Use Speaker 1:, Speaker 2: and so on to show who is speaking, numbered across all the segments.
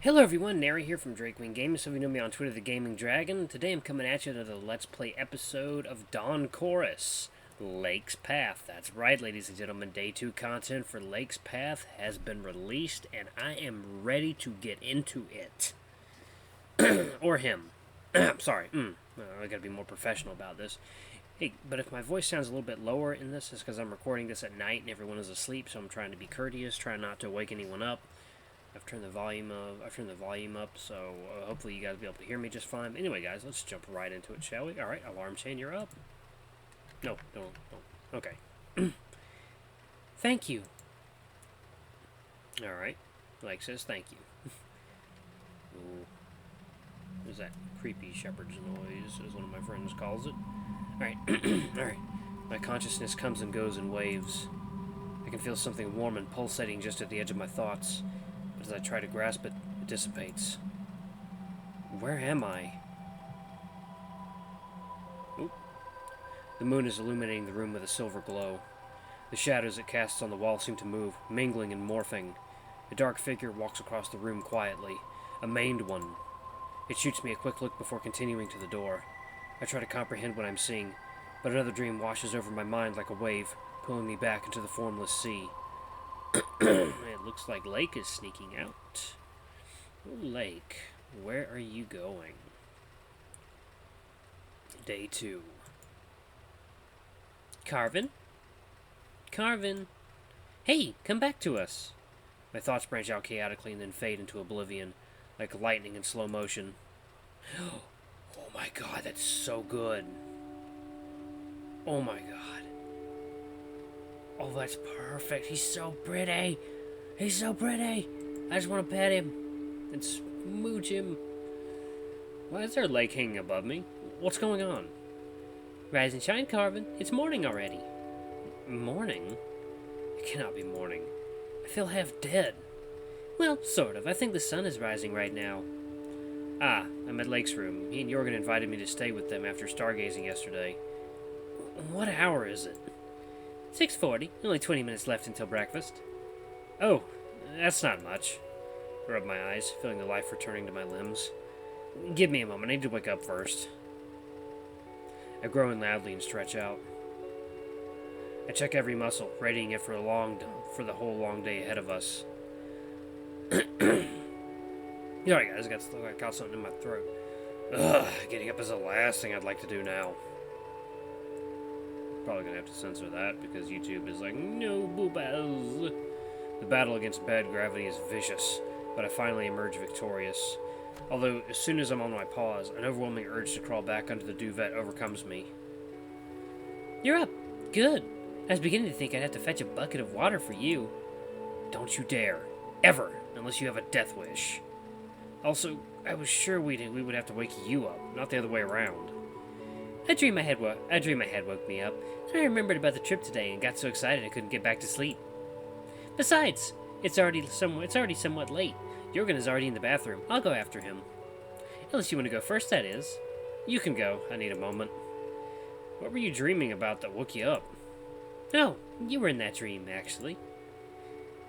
Speaker 1: Hello everyone, Nary here from Drakewing Gaming. Some of you know me on Twitter, The Gaming Dragon. Today I'm coming at you with another Let's Play episode of Dawn Chorus, Lake's Path. That's right, ladies and gentlemen, Day 2 content for Lake's Path has been released, and I am ready to get into it. Or him. Sorry, I gotta be more professional about this. Hey, but if my voice sounds a little bit lower in this, it's because I'm recording this at night and everyone is asleep, so I'm trying to be courteous, trying not to wake anyone up. I've turned the volume up, so hopefully you guys will be able to hear me just fine. Anyway, guys, let's jump right into it, shall we? All right, alarm chain, you're up. No, don't. Okay. Thank you. All right. Like says thank you. Ooh. There's that creepy shepherd's noise, as one of my friends calls it. All right. All right. My consciousness comes and goes in waves. I can feel something warm and pulsating just at the edge of my thoughts. But as I try to grasp it, it dissipates. Where am I? Oop. The moon is illuminating the room with a silver glow. The shadows it casts on the wall seem to move, mingling and morphing. A dark figure walks across the room quietly, a maned one. It shoots me a quick look before continuing to the door. I try to comprehend what I'm seeing, but another dream washes over my mind like a wave, pulling me back into the formless sea. It looks like Lake is sneaking out. Oh, Lake, where are you going? Day 2. Carvine? Carvine? Hey, come back to us. My thoughts branch out chaotically and then fade into oblivion, like lightning in slow motion. Oh my god, that's so good. Oh my god. Oh, that's perfect. He's so pretty. He's so pretty. I just want to pet him and smooch him. Why is there a lake hanging above me? What's going on? Rise and shine, Carvine. It's morning already. Morning? It cannot be morning. I feel half dead. Well, sort of. I think the sun is rising right now. Ah, I'm at Lake's room. He and Jorgen invited me to stay with them after stargazing yesterday. What hour is it? 6:40. Only 20 minutes left until breakfast. Oh, that's not much. I rub my eyes, feeling the life returning to my limbs. Give me a moment. I need to wake up first. I groan loudly and stretch out. I check every muscle, readying it for the whole long day ahead of us. Alright, guys, I got something in my throat. Ugh, getting up is the last thing I'd like to do now. Probably gonna have to censor that because YouTube is like, no boobas. The battle against bad gravity is vicious, but I finally emerge victorious. Although, as soon as I'm on my paws, an overwhelming urge to crawl back under the duvet overcomes me. You're up. Good. I was beginning to think I'd have to fetch a bucket of water for you. Don't you dare. Ever. Unless you have a death wish. Also, I was sure we would have to wake you up, not the other way around. I dreamed my head woke me up, and I remembered about the trip today and got so excited I couldn't get back to sleep. Besides, it's already somewhat late. Jorgen is already in the bathroom. I'll go after him. Unless you want to go first, that is. You can go. I need a moment. What were you dreaming about that woke you up? Oh, you were in that dream, actually.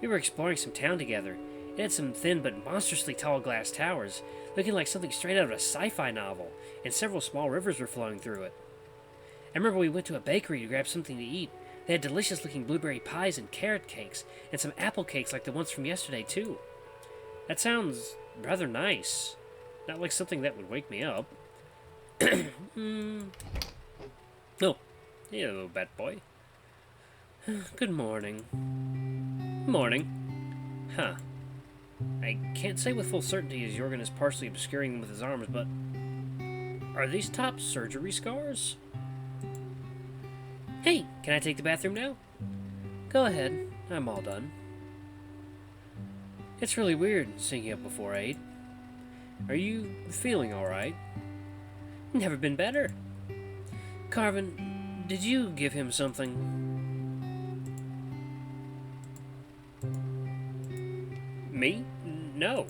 Speaker 1: We were exploring some town together. It had some thin but monstrously tall glass towers, looking like something straight out of a sci-fi novel, and several small rivers were flowing through it. I remember we went to a bakery to grab something to eat. They had delicious-looking blueberry pies and carrot cakes, and some apple cakes like the ones from yesterday, too. That sounds rather nice. Not like something that would wake me up. Oh, hello, bat boy. Good morning. Morning. Huh. I can't say with full certainty as Jorgen is partially obscuring them with his arms, but... Are these top surgery scars? Hey, can I take the bathroom now? Go ahead. I'm all done. It's really weird seeing you up before 8. Are you feeling alright? Never been better. Carvine, did you give him something? Me? No.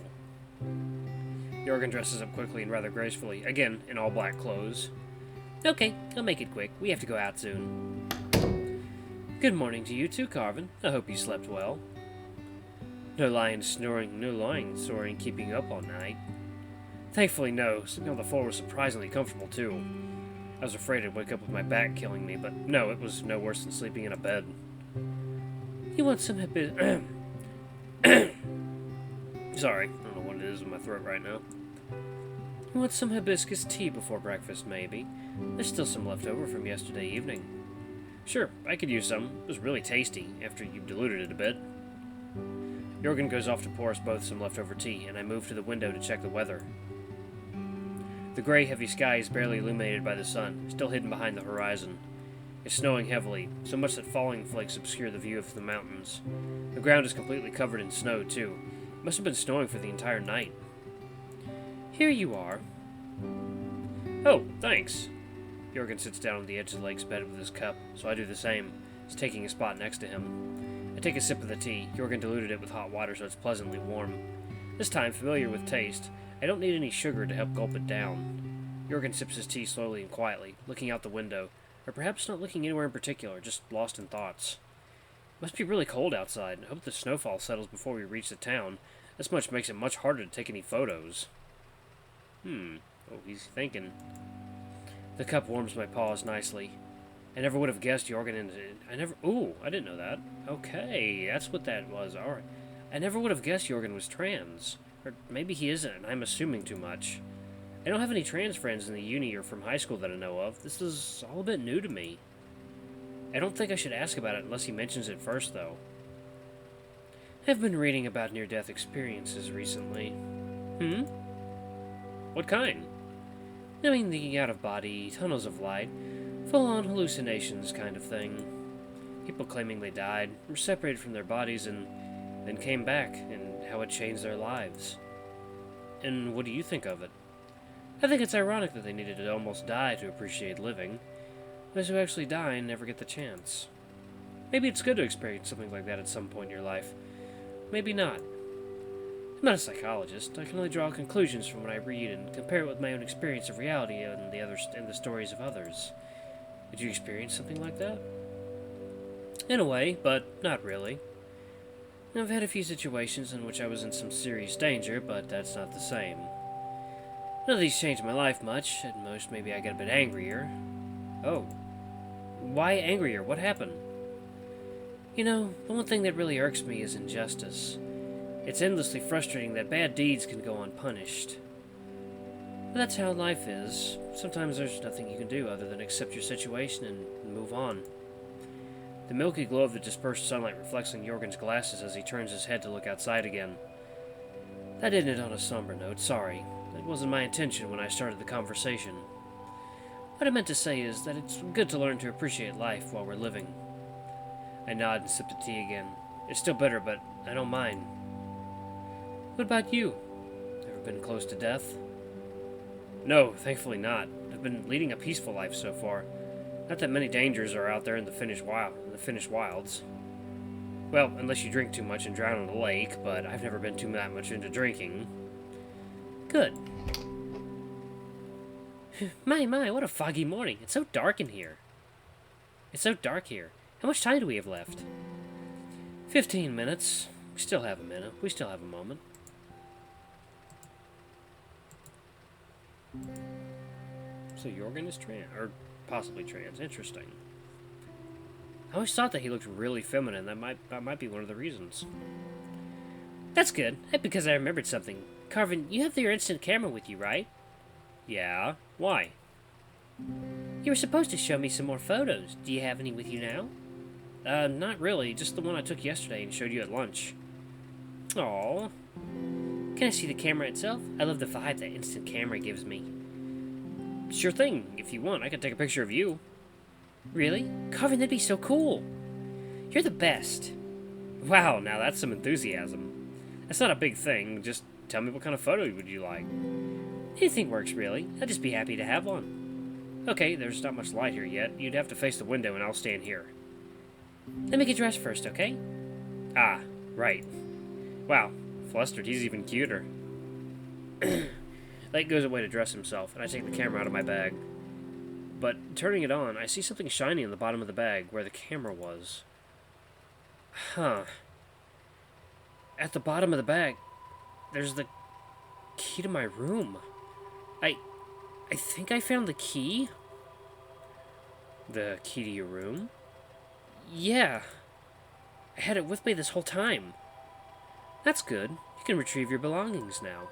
Speaker 1: Jorgen dresses up quickly and rather gracefully, again in all black clothes. Okay, I'll make it quick. We have to go out soon. Good morning to you too, Carvine. I hope you slept well. No lying snoring keeping you up all night. Thankfully, no. Sleeping on the floor was surprisingly comfortable, too. I was afraid I'd wake up with my back killing me, but no, it was no worse than sleeping in a bed. You want some Sorry, I don't know what it is in my throat right now. You want some hibiscus tea before breakfast, maybe? There's still some left over from yesterday evening. Sure, I could use some. It was really tasty, after you diluted it a bit. Jorgen goes off to pour us both some leftover tea, and I move to the window to check the weather. The gray, heavy sky is barely illuminated by the sun, still hidden behind the horizon. It's snowing heavily, so much that falling flakes obscure the view of the mountains. The ground is completely covered in snow, too. It must have been snowing for the entire night. Here you are. Oh, thanks. Jorgen sits down on the edge of the lake's bed with his cup, so I do the same. He's taking a spot next to him. I take a sip of the tea. Jorgen diluted it with hot water so it's pleasantly warm. This time, familiar with taste, I don't need any sugar to help gulp it down. Jorgen sips his tea slowly and quietly, looking out the window, or perhaps not looking anywhere in particular, just lost in thoughts. It must be really cold outside. I hope the snowfall settles before we reach the town. This much makes it much harder to take any photos. Oh, he's thinking. The cup warms my paws nicely. I never would have guessed Jorgen Ooh, I didn't know that. Okay, that's what that was. Alright. I never would have guessed Jorgen was trans. Or maybe he isn't, and I'm assuming too much. I don't have any trans friends in the uni or from high school that I know of. This is all a bit new to me. I don't think I should ask about it unless he mentions it first, though. I've been reading about near-death experiences recently. What kind? I mean the out-of-body, tunnels of light, full-on hallucinations kind of thing. People claiming they died, were separated from their bodies, and then came back, and how it changed their lives. And what do you think of it? I think it's ironic that they needed to almost die to appreciate living. Those who actually die never get the chance. Maybe it's good to experience something like that at some point in your life. Maybe not. I'm not a psychologist. I can only draw conclusions from what I read and compare it with my own experience of reality and the stories of others. Did you experience something like that? In a way, but not really. I've had a few situations in which I was in some serious danger, but that's not the same. None of these changed my life much. At most, maybe I get a bit angrier. Oh. Why angrier? What happened? You know, the one thing that really irks me is injustice. It's endlessly frustrating that bad deeds can go unpunished. But that's how life is. Sometimes there's nothing you can do other than accept your situation and move on. The milky glow of the dispersed sunlight reflects on Jorgen's glasses as he turns his head to look outside again. That ended on a somber note, sorry. That wasn't my intention when I started the conversation. What I meant to say is that it's good to learn to appreciate life while we're living. I nod and sip the tea again. It's still bitter, but I don't mind. What about you? Ever been close to death? No, thankfully not. I've been leading a peaceful life so far. Not that many dangers are out there in the Finnish wilds. Well, unless you drink too much and drown in a lake, but I've never been too that much into drinking. Good. My, what a foggy morning. It's so dark in here. It's so dark here. How much time do we have left? 15 minutes. We still have a minute. We still have a moment. So Jorgen is trans, or possibly trans. Interesting. I always thought that he looked really feminine. That might be one of the reasons. That's good. Because I remembered something. Carvine, you have your instant camera with you, right? Yeah. Why? You were supposed to show me some more photos. Do you have any with you now? Not really. Just the one I took yesterday and showed you at lunch. Aww. Can I see the camera itself? I love the vibe that instant camera gives me. Sure thing. If you want, I can take a picture of you. Really? Carvine, that'd be so cool. You're the best. Wow, now that's some enthusiasm. That's not a big thing. Just tell me what kind of photo would you like. Anything works, really. I'd just be happy to have one. Okay, there's not much light here yet. You'd have to face the window and I'll stand here. Let me get dressed first, okay? Ah, right. Wow, flustered, he's even cuter. Lake goes away to dress himself, and I take the camera out of my bag. But turning it on, I see something shiny in the bottom of the bag where the camera was. Huh. at the bottom of the bag, there's the key to my room. I think I found the key. The key to your room? Yeah. I had it with me this whole time. That's good. You can retrieve your belongings now.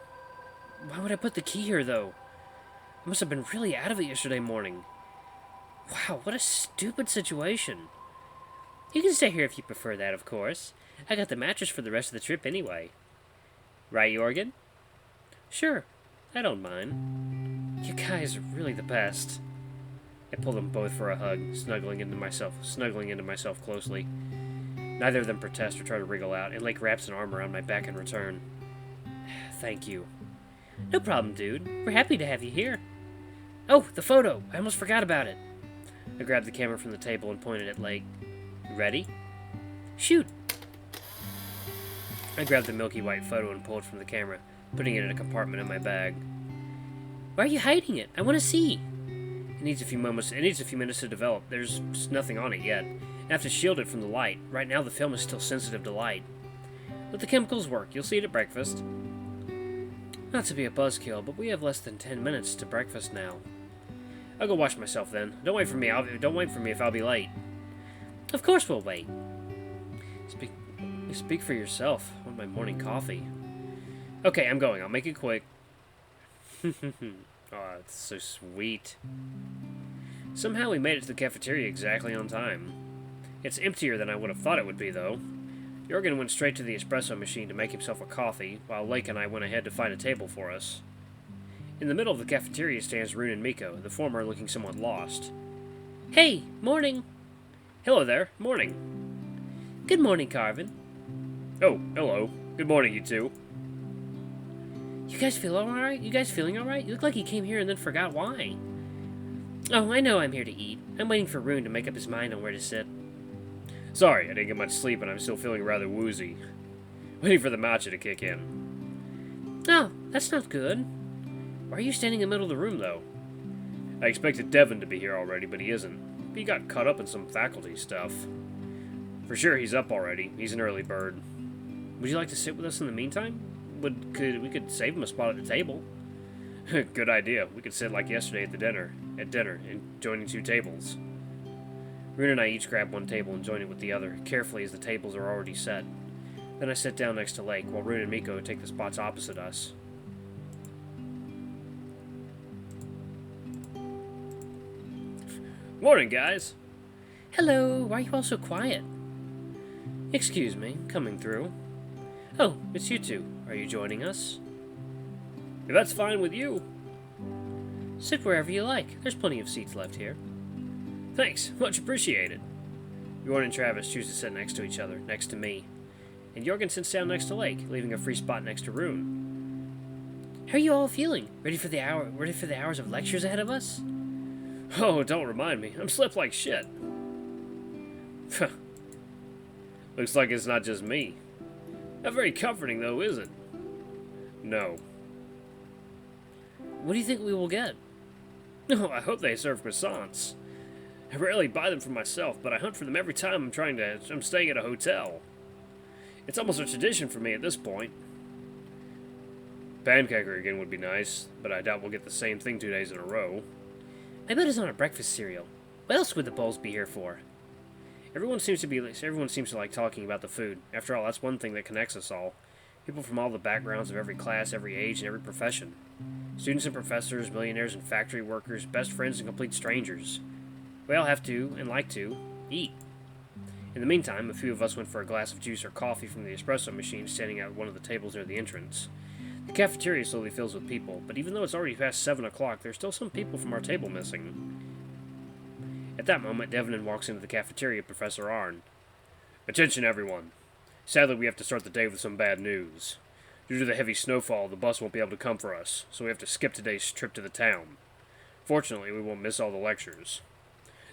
Speaker 1: Why would I put the key here, though? I must have been really out of it yesterday morning. Wow, what a stupid situation. You can stay here if you prefer that, of course. I got the mattress for the rest of the trip anyway. Right, Jorgen? Sure, I don't mind. You guys are really the best. I pulled them both for a hug, snuggling into myself closely. Neither of them protest or try to wriggle out, and Lake wraps an arm around my back in return. Thank you. No problem, dude. We're happy to have you here. Oh, the photo! I almost forgot about it. I grabbed the camera from the table and pointed at Lake. Ready? Shoot! I grabbed the milky white photo and pulled from the camera, putting it in a compartment in my bag. Why are you hiding it? I want to see. It needs a few minutes to develop. There's nothing on it yet. I have to shield it from the light. Right now the film is still sensitive to light. Let the chemicals work. You'll see it at breakfast. Not to be a buzzkill, but we have less than 10 minutes to breakfast now. I'll go wash myself then. Don't wait for me if I'll be late. Of course we'll wait. Speak for yourself. I want my morning coffee. Okay, I'm going. I'll make it quick. Oh, it's so sweet. Somehow we made it to the cafeteria exactly on time. It's emptier than I would have thought it would be, though. Jorgen went straight to the espresso machine to make himself a coffee, while Lake and I went ahead to find a table for us. In the middle of the cafeteria stands Rune and Miko, the former looking somewhat lost. Hey, morning! Hello there, morning. Good morning, Carvine. Oh, hello. Good morning, you two. You guys feel alright? You guys feeling alright? You look like you came here and then forgot why. Oh, I know I'm here to eat. I'm waiting for Rune to make up his mind on where to sit. Sorry, I didn't get much sleep and I'm still feeling rather woozy. Waiting for the matcha to kick in. Oh, that's not good. Why are you standing in the middle of the room, though? I expected Devin to be here already, but he isn't. He got caught up in some faculty stuff. For sure, he's up already. He's an early bird. Would you like to sit with us in the meantime? We could save him a spot at the table. Good idea. We could sit like yesterday at dinner, and joining two tables. Rune and I each grab one table and join it with the other, carefully as the tables are already set. Then I sit down next to Lake, while Rune and Miko take the spots opposite us. Morning, guys! Hello, why are you all so quiet? Excuse me, coming through. Oh, it's you two. Are you joining us? If that's fine with you. Sit wherever you like. There's plenty of seats left here. Thanks, much appreciated. Jorgen and Travis choose to sit next to each other, next to me. And Jorgen sits down next to Lake, leaving a free spot next to Rune. How are you all feeling? Ready for the hours of lectures ahead of us? Oh, don't remind me. I'm slept like shit. Looks like it's not just me. Not very comforting, though, is it? No. What do you think we will get? Oh, I hope they serve croissants. I rarely buy them for myself, but I hunt for them every time I'm staying at a hotel. It's almost a tradition for me at this point. Pancaker again would be nice, but I doubt we'll get the same thing 2 days in a row. I bet it's on a breakfast cereal. What else would the bowls be here for? Everyone seems to like talking about the food. After all, that's one thing that connects us all. People from all the backgrounds of every class, every age, and every profession. Students and professors, millionaires and factory workers, best friends and complete strangers. We all have to, and like to, eat. In the meantime, a few of us went for a glass of juice or coffee from the espresso machine standing at one of the tables near the entrance. The cafeteria slowly fills with people, but even though it's already past 7 o'clock, there's still some people from our table missing. At that moment, Devin walks into the cafeteria with Professor Arn. Attention, everyone. Sadly, we have to start the day with some bad news. Due to the heavy snowfall, the bus won't be able to come for us, so we have to skip today's trip to the town. Fortunately, we won't miss all the lectures.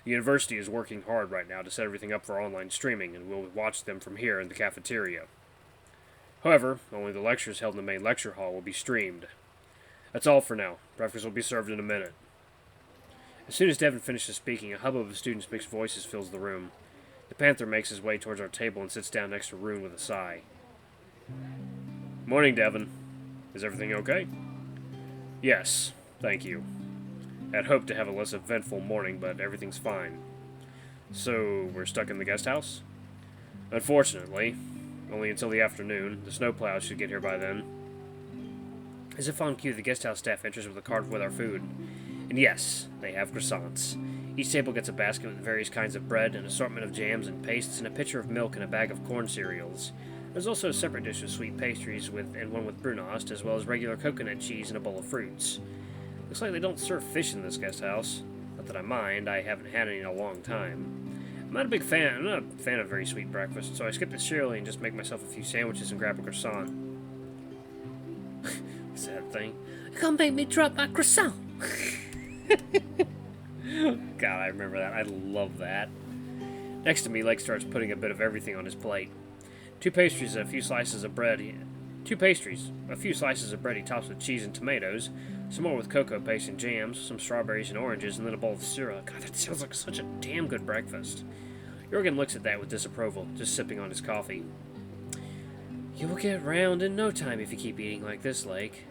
Speaker 1: The university is working hard right now to set everything up for online streaming, and we'll watch them from here in the cafeteria. However, only the lectures held in the main lecture hall will be streamed. That's all for now. Breakfast will be served in a minute. As soon as Devin finishes speaking, a hubbub of students' mixed voices fills the room. The Panther makes his way towards our table and sits down next to Rune with a sigh. Morning, Devon. Is everything okay? Yes, thank you. I'd hoped to have a less eventful morning, but everything's fine. So, we're stuck in the guest house? Unfortunately. Only until the afternoon. The snowplow should get here by then. As if on cue, the guest house staff enters with a cart with our food. And yes, they have croissants. Each table gets a basket with various kinds of bread, an assortment of jams and pastes, and a pitcher of milk and a bag of corn cereals. There's also a separate dish of sweet pastries and one with brunost, as well as regular coconut cheese and a bowl of fruits. Looks like they don't serve fish in this guest house. Not that I mind, I haven't had any in a long time. I'm not a fan of very sweet breakfast, so I skip the cereal and just make myself a few sandwiches and grab a croissant. Sad thing. You're gonna make me drop my croissant! God, I remember that. I love that. Next to me, Lake starts putting a bit of everything on his plate. Two pastries, a few slices of bread he tops with cheese and tomatoes, some more with cocoa paste and jams, some strawberries and oranges, and then a bowl of syrup. God, that sounds like such a damn good breakfast. Jorgen looks at that with disapproval, just sipping on his coffee. You will get round in no time if you keep eating like this, Lake.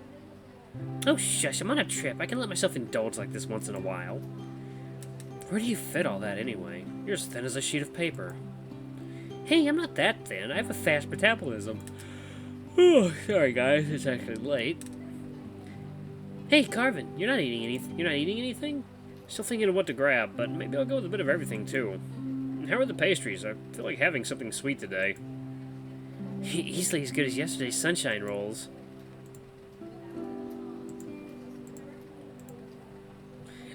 Speaker 1: Oh, shush, I'm on a trip. I can let myself indulge like this once in a while. Where do you fit all that, anyway? You're as thin as a sheet of paper. Hey, I'm not that thin. I have a fast metabolism. Oh, sorry, guys. It's actually late. Hey, Carvine, you're not eating anything? Still thinking of what to grab, but maybe I'll go with a bit of everything, too. And how are the pastries? I feel like having something sweet today. Easily as good as yesterday's sunshine rolls.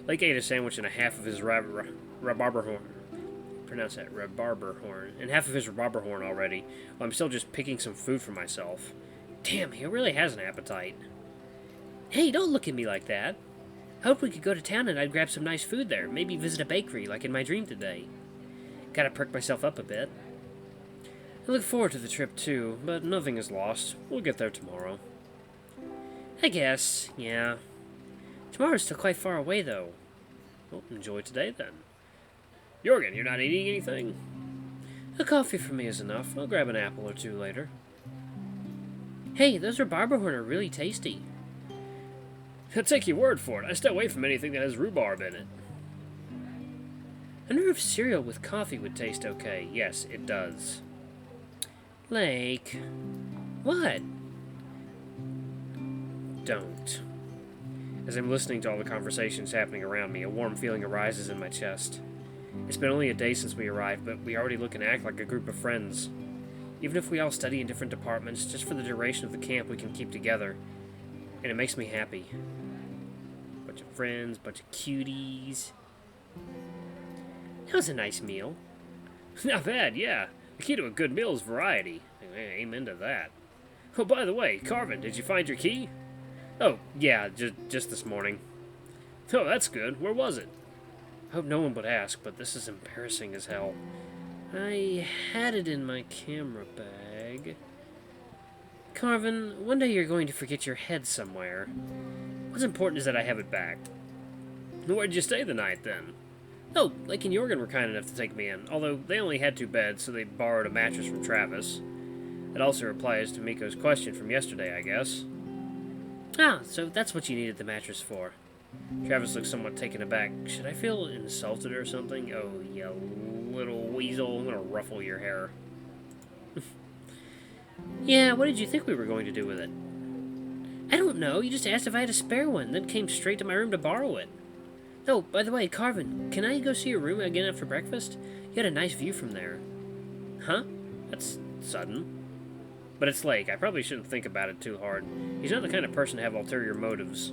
Speaker 1: Lake ate a sandwich and a half of his rhubarber horn. Pronounce that, rhubarber horn. And half of his rhubarber horn already, while I'm still just picking some food for myself. Damn, he really has an appetite. Hey, don't look at me like that. I hope we could go to town and I'd grab some nice food there. Maybe visit a bakery like in my dream today. Gotta perk myself up a bit. I look forward to the trip too, but nothing is lost. We'll get there tomorrow. I guess, yeah. Tomorrow's still quite far away, though. Well, enjoy today, then. Jorgen, you're not eating anything? A coffee for me is enough. I'll grab an apple or two later. Hey, those rhubarber horn are really tasty. I'll take your word for it. I stay away from anything that has rhubarb in it. I wonder if cereal with coffee would taste okay. Yes, it does. Lake. What? Don't. As I'm listening to all the conversations happening around me, a warm feeling arises in my chest. It's been only a day since we arrived, but we already look and act like a group of friends. Even if we all study in different departments, just for the duration of the camp we can keep together. And it makes me happy. Bunch of friends, bunch of cuties. That was a nice meal. Not bad, yeah. The key to a good meal is variety. Amen to that. Oh, by the way, Carvine, did you find your key? Oh, yeah, just this morning. Oh, that's good. Where was it? I hope no one would ask, but this is embarrassing as hell. I had it in my camera bag. Carvine, one day you're going to forget your head somewhere. What's important is that I have it back. Where'd you stay the night, then? Oh, Lake and Jorgen were kind enough to take me in, although they only had 2 beds, so they borrowed a mattress from Travis. That also replies to Miko's question from yesterday, I guess. Ah, so that's what you needed the mattress for. Travis looks somewhat taken aback. Should I feel insulted or something? Oh, you little weasel. I'm gonna ruffle your hair. Yeah, what did you think we were going to do with it? I don't know. You just asked if I had a spare one, then came straight to my room to borrow it. Oh, by the way, Carvine, can I go see your room again after breakfast? You had a nice view from there. Huh? That's sudden. But it's Lake. I probably shouldn't think about it too hard. He's not the kind of person to have ulterior motives.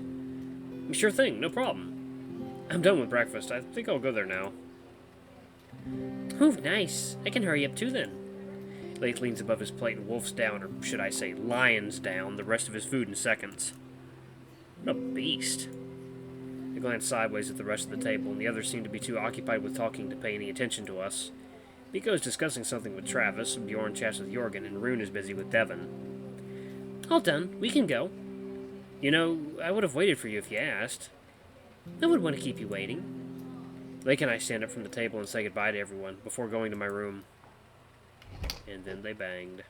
Speaker 1: Sure thing, no problem. I'm done with breakfast. I think I'll go there now. Oh, nice. I can hurry up too then. Lake leans above his plate and wolfs down, or should I say lions down, the rest of his food in seconds. What a beast. I glance sideways at the rest of the table, and the others seem to be too occupied with talking to pay any attention to us. Miko's discussing something with Travis, Bjorn chats with Jorgen, and Rune is busy with Devon. All done. We can go. You know, I would have waited for you if you asked. I wouldn't want to keep you waiting. Lake and I stand up from the table and say goodbye to everyone, before going to my room. And then they banged.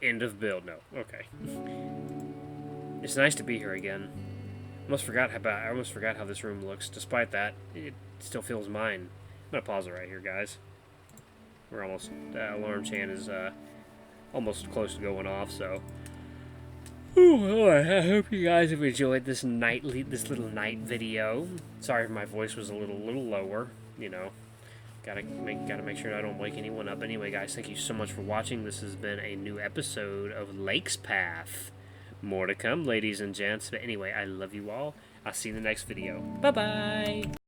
Speaker 1: End of build. No. Okay. It's nice to be here again. I almost forgot how this room looks. Despite that, it still feels mine. I'm gonna pause it right here, guys. We're almost alarm chant is almost close to going off. So, well, I hope you guys have enjoyed this little night video. Sorry if my voice was a little lower. You know, gotta make sure I don't wake anyone up. Anyway, guys, thank you so much for watching. This has been a new episode of Lake's Path. More to come, ladies and gents. But anyway, I love you all. I'll see you in the next video. Bye-bye.